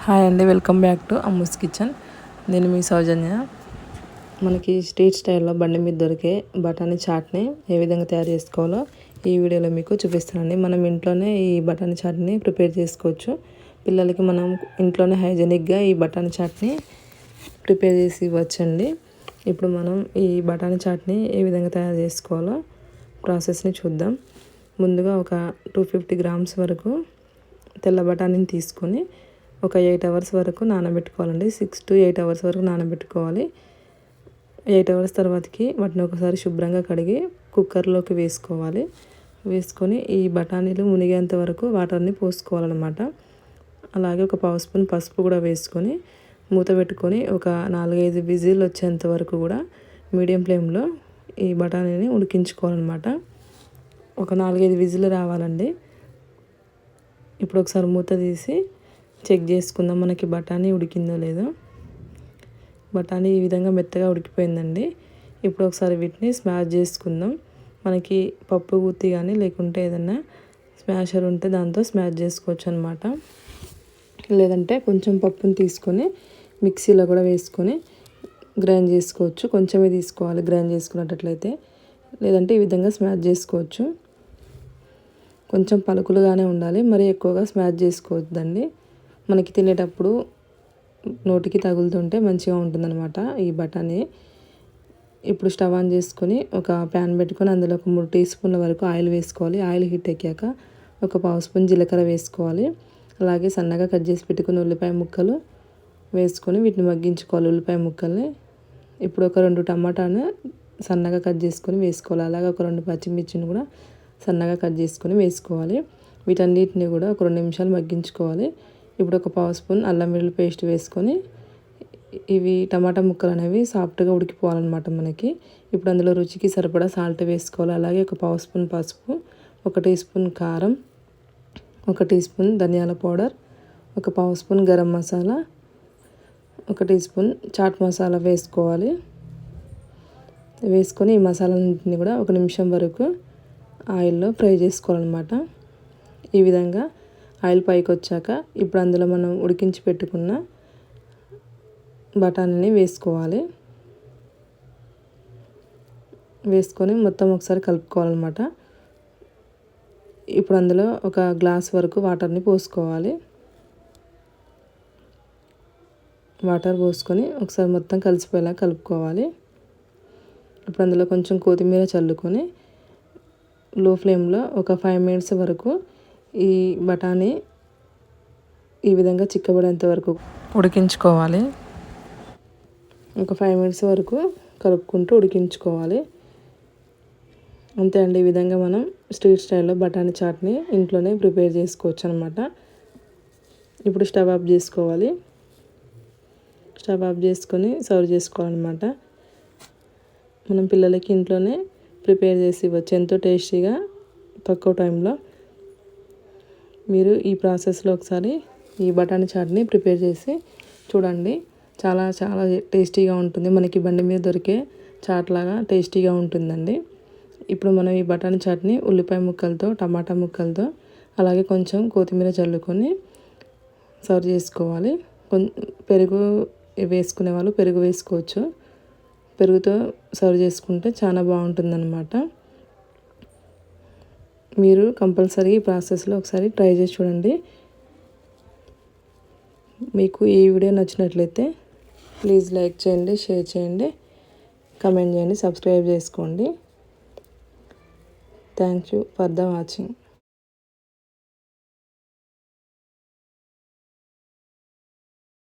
Hi అండి, welcome back to Ammu's kitchen. నేను మీ సౌజన్య. మనకి స్ట్రీట్ స్టైల్లో బండి మీద దొరికే బఠానీ చాట్ని ఏ విధంగా తయారు చేసుకోవాలో ఈ వీడియోలో మీకు చూపిస్తానండి. మనం ఇంట్లోనే ఈ బఠానీ చాట్ని ప్రిపేర్ చేసుకోవచ్చు. పిల్లలకి మనం ఇంట్లోనే హైజెనిక్గా ఈ బఠానీ చాట్ని ప్రిపేర్ చేసి ఇవ్వచ్చండి. ఇప్పుడు మనం ఈ బఠానీ చాట్ని ఏ విధంగా తయారు చేసుకోవాలో ప్రాసెస్ని చూద్దాం. ముందుగా ఒక 250 గ్రామ్స్ వరకు తెల్ల బఠానీని తీసుకొని ఒక 8 అవర్స్ వరకు నానబెట్టుకోవాలండి. 6 to 8 అవర్స్ వరకు నానబెట్టుకోవాలి. 8 అవర్స్ తర్వాతకి వాటిని ఒకసారి శుభ్రంగా కడిగి కుక్కర్లోకి వేసుకోవాలి. వేసుకొని ఈ బఠానీలు మునిగేంత వరకు వాటర్ని పోసుకోవాలన్నమాట. అలాగే ఒక పావు స్పూన్ పసుపు కూడా వేసుకొని మూత పెట్టుకొని ఒక 4-5 విజిల్ వచ్చేంత వరకు కూడా మీడియం ఫ్లేమ్లో ఈ బఠానీని ఉడికించుకోవాలన్నమాట. ఒక 4-5 విజిల్ రావాలండి. ఇప్పుడు ఒకసారి మూత తీసి చెక్ చేసుకుందాం మనకి బఠానీ ఉడికిందో లేదో. బఠానీ ఈ విధంగా మెత్తగా ఉడికిపోయిందండి. ఇప్పుడు ఒకసారి వీటిని స్మాష్ చేసుకుందాం. మనకి పప్పు గుత్తి కానీ లేకుంటే ఏదన్నా స్మాషర్ ఉంటే దాంతో స్మాష్ చేసుకోవచ్చు అనమాట. లేదంటే కొంచెం పప్పుని తీసుకొని మిక్సీలో కూడా వేసుకొని గ్రైండ్ చేసుకోవచ్చు. కొంచెమే తీసుకోవాలి గ్రైండ్ చేసుకున్నట్లయితే. లేదంటే ఈ విధంగా స్మాష్ చేసుకోవచ్చు. కొంచెం పలుకులుగానే ఉండాలి, మరీ ఎక్కువగా స్మాష్ చేసుకోవద్దండి. మనకి తినేటప్పుడు నోటికి తగులుతుంటే మంచిగా ఉంటుందన్నమాట ఈ బఠానీ. ఇప్పుడు స్టవ్ ఆన్ చేసుకొని ఒక ప్యాన్ పెట్టుకొని అందులో ఒక 3 టీ స్పూన్ల వరకు ఆయిల్ వేసుకోవాలి. ఆయిల్ హీట్ ఎక్కాక ఒక పావు స్పూన్ జీలకర్ర వేసుకోవాలి. అలాగే సన్నగా కట్ చేసి పెట్టుకుని ఉల్లిపాయ ముక్కలు వేసుకొని వీటిని మగ్గించుకోవాలి ఉల్లిపాయ ముక్కల్ని. ఇప్పుడు ఒక 2 టమాటాను సన్నగా కట్ చేసుకొని వేసుకోవాలి. అలాగే ఒక 2 పచ్చిమిర్చిని కూడా సన్నగా కట్ చేసుకొని వేసుకోవాలి. వీటన్నిటిని కూడా ఒక 2 నిమిషాలు మగ్గించుకోవాలి. ఇప్పుడు ఒక పావు స్పూన్ అల్లం వెల్లుల్లి పేస్ట్ వేసుకొని ఇవి టమాటా ముక్కలు అనేవి సాఫ్ట్గా ఉడికిపోవాలన్నమాట మనకి. ఇప్పుడు అందులో రుచికి సరిపడా సాల్ట్ వేసుకోవాలి. అలాగే ఒక పావు స్పూన్ పసుపు, 1 టీ స్పూన్ కారం, 1 టీ స్పూన్ ధనియాల పౌడర్, ఒక పావు spoon garam masala, 1 teaspoon chaat masala వేసుకోవాలి. వేసుకొని ఈ మసాలాలన్నింటినీ కూడా 1 నిమిషం వరకు ఆయిల్లో ఫ్రై చేసుకోవాలన్నమాట. ఈ విధంగా ఆయిల్ పైకి వచ్చాక ఇప్పుడు అందులో మనం ఉడికించి పెట్టుకున్న బఠానీని వేసుకోవాలి. వేసుకొని మొత్తం ఒకసారి కలుపుకోవాలన్నమాట. ఇప్పుడు అందులో ఒక గ్లాస్ వరకు వాటర్ని పోసుకోవాలి. వాటర్ పోసుకొని ఒకసారి మొత్తం కలిసిపోయేలా కలుపుకోవాలి. ఇప్పుడు అందులో కొంచెం కొత్తిమీర చల్లుకొని లో ఫ్లేమ్లో ఒక 5 మినిట్స్ వరకు ఈ బఠానీ ఈ విధంగా చిక్కబడేంత వరకు ఉడికించుకోవాలి. ఒక 5 మినిట్స్ వరకు కలుపుకుంటూ ఉడికించుకోవాలి. అంతే అండి. ఈ విధంగా మనం స్ట్రీట్ స్టైల్లో బఠానీ చాట్ని ఇంట్లోనే ప్రిపేర్ చేసుకోవచ్చు అనమాట. ఇప్పుడు స్టవ్ ఆఫ్ చేసుకోవాలి. స్టవ్ ఆఫ్ చేసుకొని సర్వ్ చేసుకోవాలన్నమాట. మనం పిల్లలకి ఇంట్లోనే ప్రిపేర్ చేసి ఇవ్వచ్చు ఎంతో టేస్టీగా, తక్కువ టైంలో. మీరు ఈ ప్రాసెస్లో ఒకసారి ఈ బఠానీ చాట్ని ప్రిపేర్ చేసి చూడండి. చాలా చాలా టేస్టీగా ఉంటుంది. మనకి బండి మీద దొరికే చాట్ లాగా టేస్టీగా ఉంటుందండి. ఇప్పుడు మనం ఈ బఠానీ చాట్ని ఉల్లిపాయ ముక్కలతో, టమాటా ముక్కలతో, అలాగే కొంచెం కొత్తిమీర చల్లుకొని సర్వ్ చేసుకోవాలి. పెరుగు వేసుకునే వాళ్ళు పెరుగు వేసుకోవచ్చు. పెరుగుతో సర్వ్ చేసుకుంటే చాలా బాగుంటుందన్నమాట. మీరు కంపల్సరీ ఈ ప్రాసెస్లో ఒకసారి ట్రై చేసి చూడండి. మీకు ఈ వీడియో నచ్చినట్లయితే ప్లీజ్ లైక్ చేయండి, షేర్ చేయండి, కమెంట్ చేయండి, సబ్స్క్రైబ్ చేసుకోండి. Thank you for the watching.